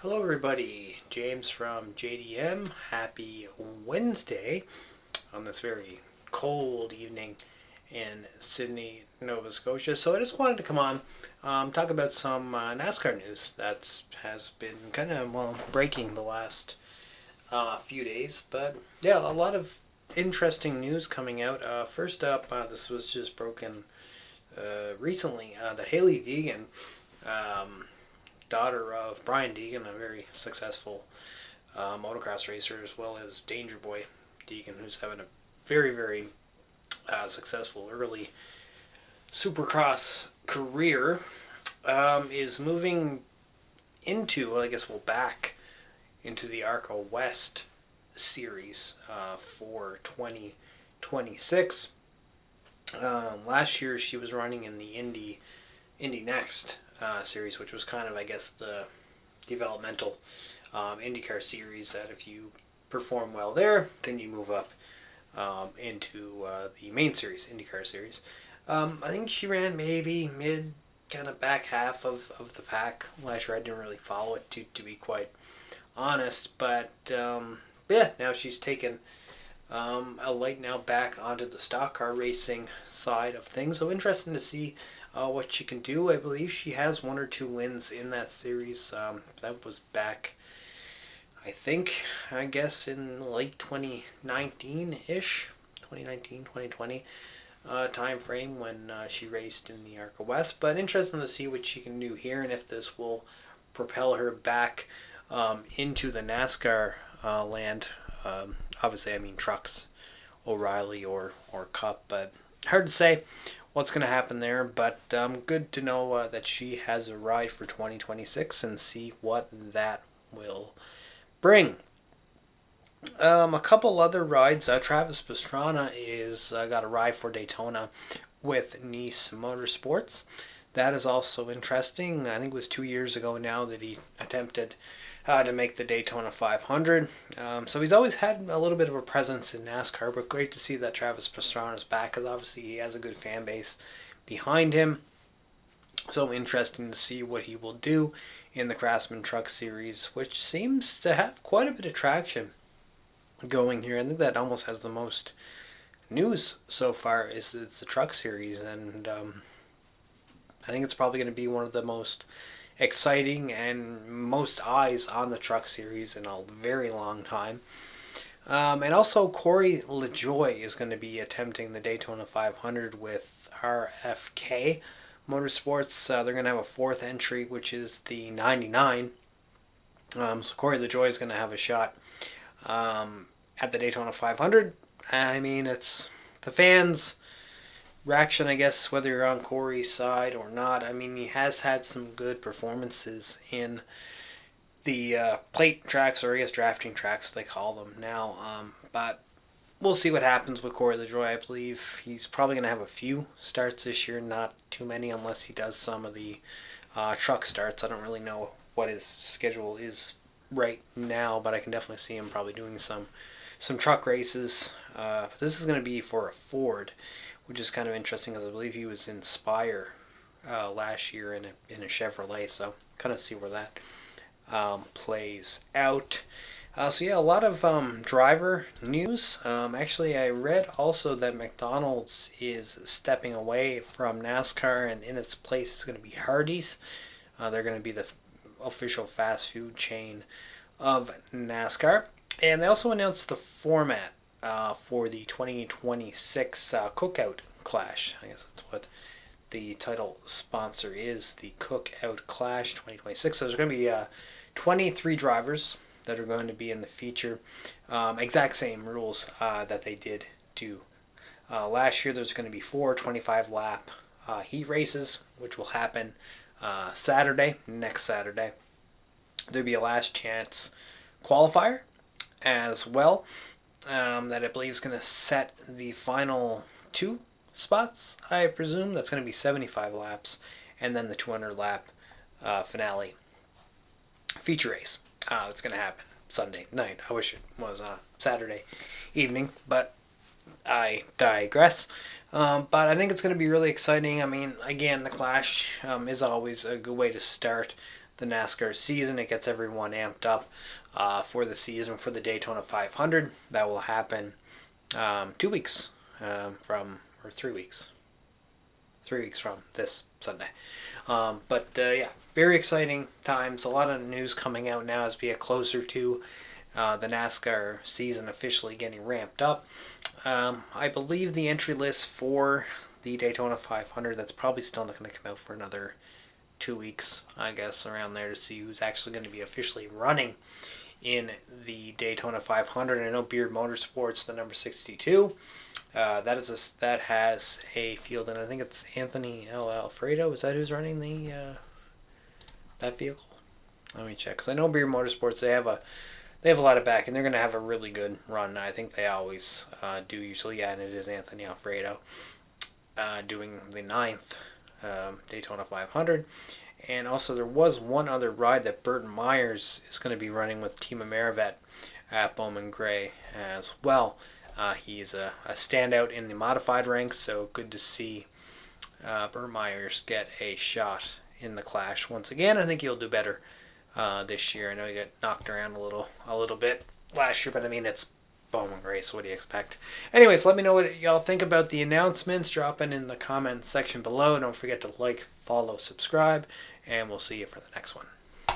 Hello, everybody. James from JDM. Happy Wednesday on this very cold evening in Sydney, Nova Scotia. So I just wanted to come on, talk about some NASCAR news that has been kind of breaking the last few days. But yeah, a lot of interesting news coming out. First up, this was just broken recently. That Hailie Deegan. Daughter of Brian Deegan, a very successful motocross racer, as well as Danger Boy Deegan, who's having a very, very successful early supercross career, is moving into, back into the ARCA West series for 2026. Last year she was running in the Indy Next series, which was kind of, the developmental IndyCar series that if you perform well there, then you move up into the main series, IndyCar series. I think she ran maybe mid, kind of back half of the pack last year. I didn't really follow it to be quite honest, but yeah, now she's taken a light now back onto the stock car racing side of things. So interesting to see what she can do. I believe she has one or two wins in that series. That was back, I guess, in late 2019-ish, 2019, 2020 time frame when she raced in the ARCA West. But interesting to see what she can do here and if this will propel her back into the NASCAR land. Obviously, I mean trucks, O'Reilly or Cup, but hard to say what's going to happen there. But good to know that she has a ride for 2026 and see what that will bring. A couple other rides. Travis Pastrana is got a ride for Daytona with Nice Motorsports. That is also interesting. I think it was 2 years ago now that he attempted to make the Daytona 500. So he's always had a little bit of a presence in NASCAR, but great to see that Travis Pastrana is back because obviously he has a good fan base behind him. So interesting to see what he will do in the Craftsman Truck Series, which seems to have quite a bit of traction going here. I think that almost has the most news so far is it's the Truck Series, and I think it's probably going to be one of the most exciting and most eyes on the Truck Series in a very long time. And also Corey Lajoie is going to be attempting the Daytona 500 with RFK Motorsports. They're going to have a fourth entry, which is the 99. So Corey Lajoie is going to have a shot at the Daytona 500. I mean, it's the fans' reaction, I guess, whether you're on Corey's side or not. I mean, he has had some good performances in the plate tracks, or I guess drafting tracks they call them now. But we'll see what happens with Corey Lajoie. I believe he's probably going to have a few starts this year, not too many unless he does some of the truck starts. I don't really know what his schedule is right now, but I can definitely see him probably doing some truck races. But this is going to be for a Ford, which is kind of interesting because I believe he was in Spire last year in a Chevrolet, so kind of see where that plays out. So yeah, a lot of driver news. Actually, I read also that McDonald's is stepping away from NASCAR, and in its place is going to be Hardee's. They're going to be the official fast food chain of NASCAR. And they also announced the format for the 2026 Cookout Clash. I guess that's what the title sponsor is, the Cookout Clash 2026. So there's going to be 23 drivers that are going to be in the feature. Exact same rules that they did do last year. There's going to be 4 25-lap heat races, which will happen next Saturday. There'll be a last chance qualifier as well that I believe is going to set the final 2 spots, I presume. That's going to be 75 laps, and then the 200-lap finale feature race. That's going to happen Sunday night. I wish it was Saturday evening, but I digress. But I think it's going to be really exciting. I mean, again, the Clash is always a good way to start the NASCAR season. It gets everyone amped up for the season for the Daytona 500. That will happen 2 weeks from, or 3 weeks. 3 weeks from this Sunday. Yeah, very exciting times. A lot of news coming out now as we get closer to the NASCAR season officially getting ramped up. I believe the entry list for the Daytona 500, that's probably still not going to come out for another 2 weeks, I guess, around there, to see who's actually going to be officially running in the Daytona 500. I know Beard Motorsports, the number 62, that has a field, and I think it's Anthony Alfredo. Is that who's running the that vehicle? Let me check, because I know Beard Motorsports, they have a lot of back, and they're going to have a really good run. I think they always do usually, and it is Anthony Alfredo doing the 9th Daytona 500. And also there was one other ride that Burton Myers is going to be running with Team Amerivet at Bowman Gray as well. He's a standout in the modified ranks, so good to see Burton Myers get a shot in the Clash once again. I think he'll do better this year. I know he got knocked around a little bit last year, but I mean, it's Bowman Gray, so what do you expect? Anyways, let me know what y'all think about the announcements. Drop in the comments section below. Don't forget to like, follow, subscribe, and we'll see you for the next one.